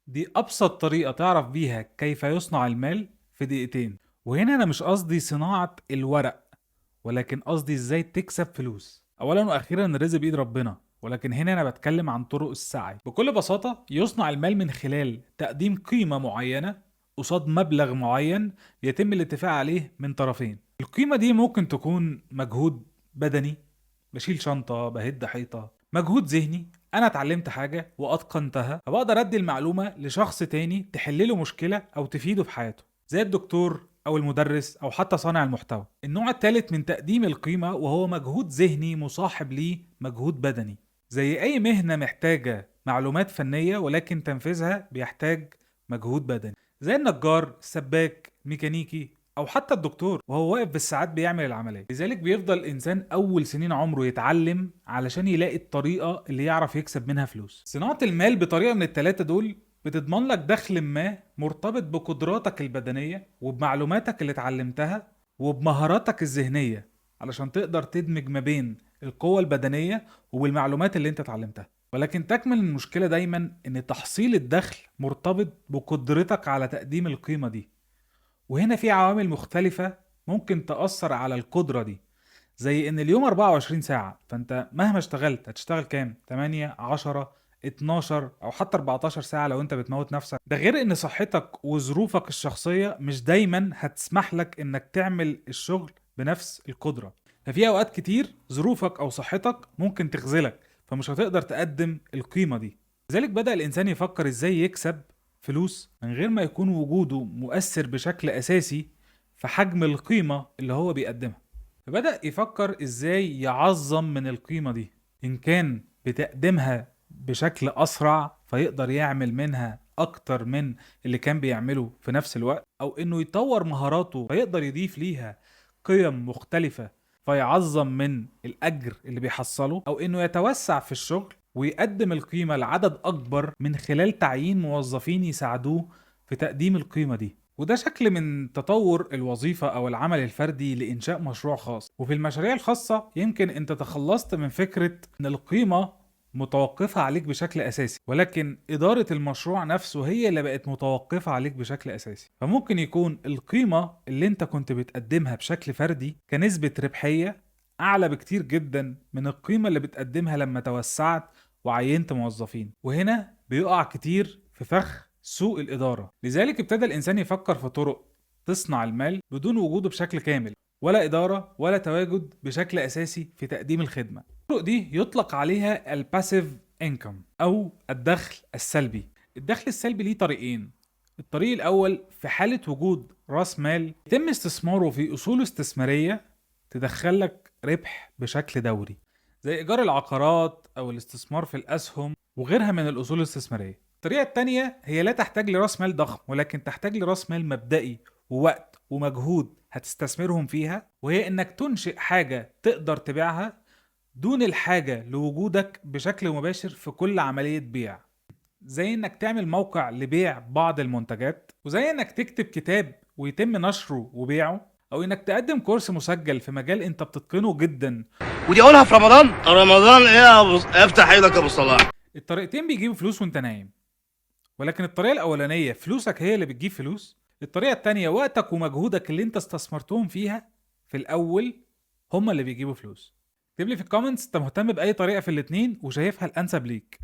دي أبسط طريقة تعرف بيها كيف يصنع المال في دقيقتين. وهنا أنا مش قصدي صناعة الورق، ولكن قصدي إزاي تكسب فلوس. أولا وأخيرا الرزق بإيد ربنا، ولكن هنا أنا بتكلم عن طرق السعي. بكل بساطة يصنع المال من خلال تقديم قيمة معينة قصاد مبلغ معين يتم الاتفاق عليه من طرفين. القيمة دي ممكن تكون مجهود بدني، بشيل شنطة، بهد حيطة، مجهود ذهني، انا اتعلمت حاجة واتقنتها فبقدر ادي المعلومة لشخص تاني تحلله مشكلة او تفيده في حياته، زي الدكتور او المدرس او حتى صانع المحتوى. النوع الثالث من تقديم القيمة وهو مجهود ذهني مصاحب ليه مجهود بدني، زي اي مهنة محتاجة معلومات فنية ولكن تنفيذها بيحتاج مجهود بدني، زي النجار، السباك، ميكانيكي، او حتى الدكتور وهو واقف بالساعات بيعمل العمليه. لذلك بيفضل الانسان اول سنين عمره يتعلم علشان يلاقي الطريقه اللي يعرف يكسب منها فلوس. صناعه المال بطريقه من الثلاثه دول بتضمن لك دخل ما مرتبط بقدراتك البدنيه وبمعلوماتك اللي اتعلمتها وبمهاراتك الذهنيه، علشان تقدر تدمج ما بين القوة البدنية وبالمعلومات اللي انت اتعلمتها. ولكن تكمن المشكلة دايما ان تحصيل الدخل مرتبط بقدرتك على تقديم القيمة دي، وهنا في عوامل مختلفة ممكن تأثر على القدرة دي، زي ان اليوم 24 ساعة، فانت مهما اشتغلت هتشتغل كام؟ 8 10 12 او حتى 14 ساعة لو انت بتموت نفسك. ده غير ان صحتك وظروفك الشخصية مش دايما هتسمح لك انك تعمل الشغل بنفس القدرة. ففي اوقات كتير ظروفك او صحتك ممكن تخذلك فمش هتقدر تقدم القيمة دي. لذلك بدأ الانسان يفكر ازاي يكسب فلوس من غير ما يكون وجوده مؤثر بشكل اساسي في حجم القيمة اللي هو بيقدمها. فبدأ يفكر ازاي يعظم من القيمة دي، ان كان بتقديمها بشكل اسرع فيقدر يعمل منها اكتر من اللي كان بيعمله في نفس الوقت، او انه يطور مهاراته فيقدر يضيف ليها قيم مختلفة فيعظم من الاجر اللي بيحصله، او انه يتوسع في الشغل ويقدم القيمة لعدد اكبر من خلال تعيين موظفين يساعدوه في تقديم القيمة دي. وده شكل من تطور الوظيفة أو العمل الفردي لإنشاء مشروع خاص. وفي المشاريع الخاصة يمكن أنت تخلصت من فكرة أن القيمة متوقفة عليك بشكل أساسي، ولكن إدارة المشروع نفسه هي اللي بقت متوقفة عليك بشكل أساسي. فممكن يكون القيمة اللي أنت كنت بتقدمها بشكل فردي كنسبة ربحية أعلى بكتير جدا من القيمة اللي بتقدمها لما توسعت وعينت موظفين. وهنا بيقع كتير في فخ سوء الإدارة. لذلك ابتدى الإنسان يفكر في طرق تصنع المال بدون وجوده بشكل كامل، ولا إدارة ولا تواجد بشكل أساسي في تقديم الخدمة. الطرق دي يطلق عليها الباسيف انكم أو الدخل السلبي. الدخل السلبي ليه طريقين. الطريق الأول في حالة وجود رأس مال يتم استثماره في أصول استثمارية تدخلك ربح بشكل دوري، زي إيجار العقارات أو الاستثمار في الأسهم وغيرها من الأصول الاستثمارية. الطريقة التانية هي لا تحتاج لرأس مال ضخم، ولكن تحتاج لرأس مال مبدئي ووقت ومجهود هتستثمرهم فيها، وهي إنك تنشئ حاجة تقدر تبيعها دون الحاجة لوجودك بشكل مباشر في كل عملية بيع، زي إنك تعمل موقع لبيع بعض المنتجات، وزي إنك تكتب كتاب ويتم نشره وبيعه، أو إنك تقدم كورس مسجل في مجال أنت بتتقنه جدا. ودي اقولها في رمضان. رمضان ايه يا افتح ايدك يا ابو صلاح. الطريقتين بيجيبوا فلوس وانت نايم، ولكن الطريقة الأولانية فلوسك هي اللي بتجيب فلوس. الطريقة التانية وقتك ومجهودك اللي انت استثمرتهم فيها في الأول هما اللي بيجيبوا فلوس. اكتب لي في الكومنتس انت مهتم بأي طريقة في الاتنين وشايفها الأنسب ليك.